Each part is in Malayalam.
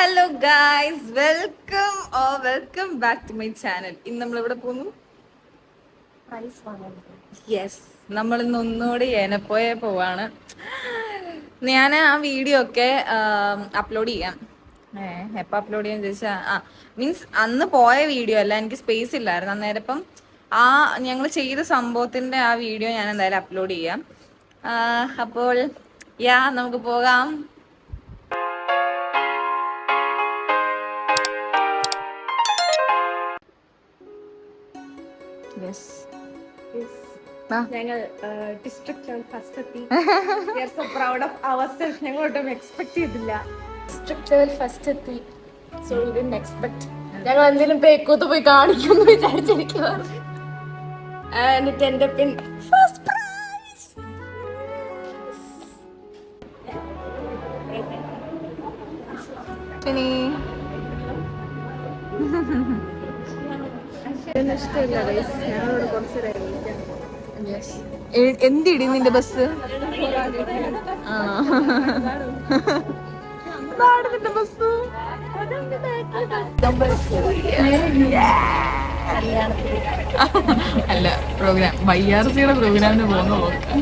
Hello guys, welcome back to my channel. ഇന്ന് നമ്മളിവിടെ പോകുന്നു. യെസ്, നമ്മൾ ഇന്ന് ഒന്നുകൂടി ഏനപ്പോയ പോവാണ്. ഞാൻ ആ വീഡിയോ ഒക്കെ അപ്ലോഡ് ചെയ്യാം. എപ്പോൾ അപ്ലോഡ് ചെയ്യാൻ ചോദിച്ചാൽ മീൻസ് അന്ന് പോയ വീഡിയോ അല്ല, എനിക്ക് സ്പേസ് ഇല്ലായിരുന്നു അന്നേരം. ഇപ്പം ഞങ്ങൾ ചെയ്ത സംഭവത്തിന്റെ ആ വീഡിയോ ഞാൻ എന്തായാലും അപ്ലോഡ് ചെയ്യാം. അപ്പോൾ നമുക്ക് പോകാം. ഞങ്ങൾ ഡിസ്ട്രിക്ട് ലെവൽ ഫസ്റ്റ് എത്തി. We are so proud of ourselves. ഞങ്ങൾ ഒട്ടും എക്സ്പെക്ട് ചെയ്തില്ല. ഡിസ്ട്രിക്ട് ലെവൽ ഫസ്റ്റ് എത്തി. So we didn't expect. ഞങ്ങൾ എന്തെങ്കിലും പേക്കൂത്ത് പോയി കാണിക്കുമെന്ന് വിചാരിച്ചിരിക്കുകയാണ്. And it end up in first prize. എന്തിടി നിന്റെ ബസ്? നിന്റെ ബസ് അല്ല, പ്രോഗ്രാം YRCയുടെ പ്രോഗ്രാമിന് പോകുന്ന നോക്കാം.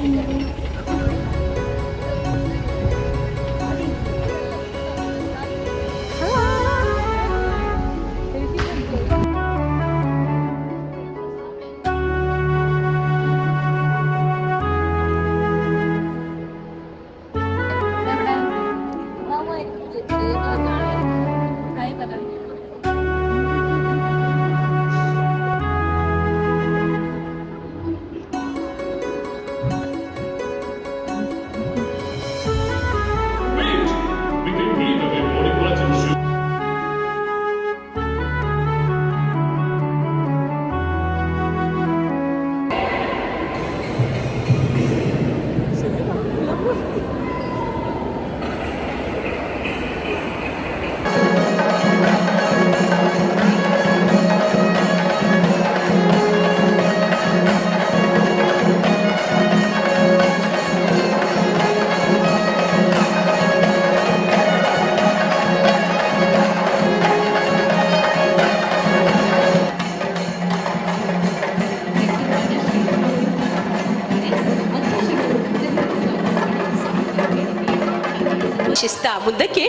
ಮುಂದಕ್ಕೆ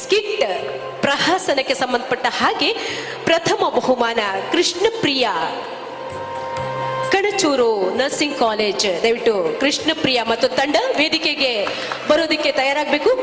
ಸ್ಕಿಟ್ ಪ್ರಹಸನಕ್ಕೆ ಸಂಬಂಧಪಟ್ಟ ಹಾಗೆ ಪ್ರಥಮ ಬಹುಮಾನ ಕೃಷ್ಣಪ್ರಿಯ ಕಣಚೂರು ನರ್ಸಿಂಗ್ ಕಾಲೇಜ್. ದಯವಿಟ್ಟು ಕೃಷ್ಣಪ್ರಿಯ ಮತ್ತು ತಂಡ ವೇದಿಕೆಗೆ ಬರೋದಕ್ಕೆ ತಯಾರಾಗಬೇಕು.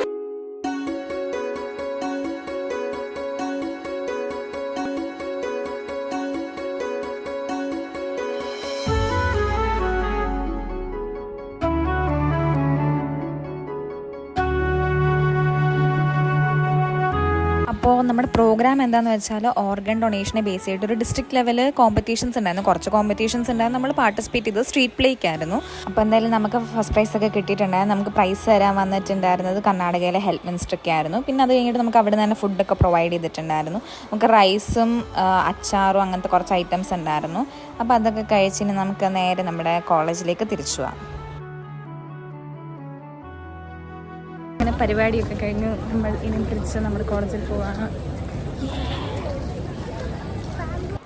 അപ്പോൾ നമ്മുടെ പ്രോഗ്രാം എന്താണെന്ന് വെച്ചാൽ ഓർഗൻ ഡൊണേഷനെ ബേസ് ചെയ്തിട്ട് ഒരു ഡിസ്ട്രിക്ട് ലെവൽ കോമ്പറ്റീഷൻസ് ഉണ്ടായിരുന്നു. കുറച്ച് കോമ്പറ്റീഷൻസ് ഉണ്ടായിരുന്നു. നമ്മൾ പാർട്ടിസിപ്പേറ്റ് ചെയ്തത് സ്ട്രീറ്റ് പ്ലേക്കായിരുന്നു. അപ്പോൾ എന്തായാലും നമുക്ക് ഫസ്റ്റ് പ്രൈസ് ഒക്കെ കിട്ടിയിട്ടുണ്ടായിരുന്നു. നമുക്ക് പ്രൈസ് തരാൻ വന്നിട്ടുണ്ടായിരുന്നത് കർണാടകയിലെ ഹെൽത്ത് മിനിസ്റ്ററൊക്കെ ആയിരുന്നു. പിന്നെ അത് കഴിഞ്ഞിട്ട് നമുക്ക് അവിടെ നിന്ന് തന്നെ ഫുഡൊക്കെ പ്രൊവൈഡ് ചെയ്തിട്ടുണ്ടായിരുന്നു. നമുക്ക് റൈസും അച്ചാറും അങ്ങനത്തെ കുറച്ച് ഐറ്റംസ് ഉണ്ടായിരുന്നു. അപ്പോൾ അതൊക്കെ കഴിച്ചിന് നമുക്ക് നേരെ നമ്മുടെ കോളേജിലേക്ക് തിരിച്ചു പോവാം. അങ്ങനെ പരിപാടിയൊക്കെ കഴിഞ്ഞ് നമ്മൾ ഇനി തിരിച്ച് നമ്മുടെ കോളേജിൽ പോവാണ്.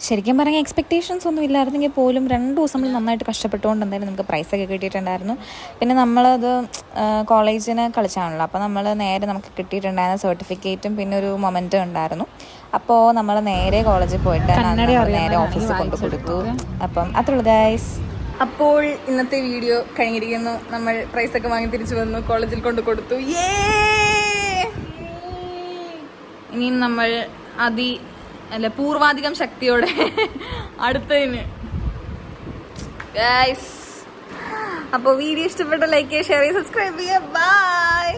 ശരിക്കും പറഞ്ഞാൽ എക്സ്പെക്റ്റേഷൻസ് ഒന്നും ഇല്ലായിരുന്നെങ്കിൽ പോലും 2 ദിവസം നമ്മൾ നന്നായിട്ട് കഷ്ടപ്പെട്ടുകൊണ്ട് എന്തായാലും നമുക്ക് പ്രൈസൊക്കെ കിട്ടിയിട്ടുണ്ടായിരുന്നു. പിന്നെ നമ്മളത് കോളേജിന് കളിച്ചാണല്ലോ, അപ്പോൾ നമ്മൾ നേരെ നമുക്ക് കിട്ടിയിട്ടുണ്ടായിരുന്ന സർട്ടിഫിക്കറ്റും പിന്നെ ഒരു മൊമെൻറ്റും ഉണ്ടായിരുന്നു. അപ്പോൾ നമ്മൾ നേരെ കോളേജിൽ പോയിട്ട് നേരെ ഓഫീസിൽ കൊണ്ടു കൊടുത്തു. അപ്പം അത്രയുള്ളൂ ഗൈസ്. അപ്പോൾ ഇന്നത്തെ വീഡിയോ കഴിഞ്ഞിരിക്കുന്നു. നമ്മൾ പ്രൈസൊക്കെ വാങ്ങി തിരിച്ചു വന്നു, കോളേജിൽ കൊണ്ട് കൊടുത്തു. ഇനിയും നമ്മൾ പൂർവാധികം ശക്തിയോടെ അടുത്തതിന് ഗൈസ്. അപ്പോൾ വീഡിയോ ഇഷ്ടപ്പെട്ട ലൈക്ക് ചെയ്യുക, ഷെയർ ചെയ്യുക, സബ്സ്ക്രൈബ് ചെയ്യുക. ബൈ.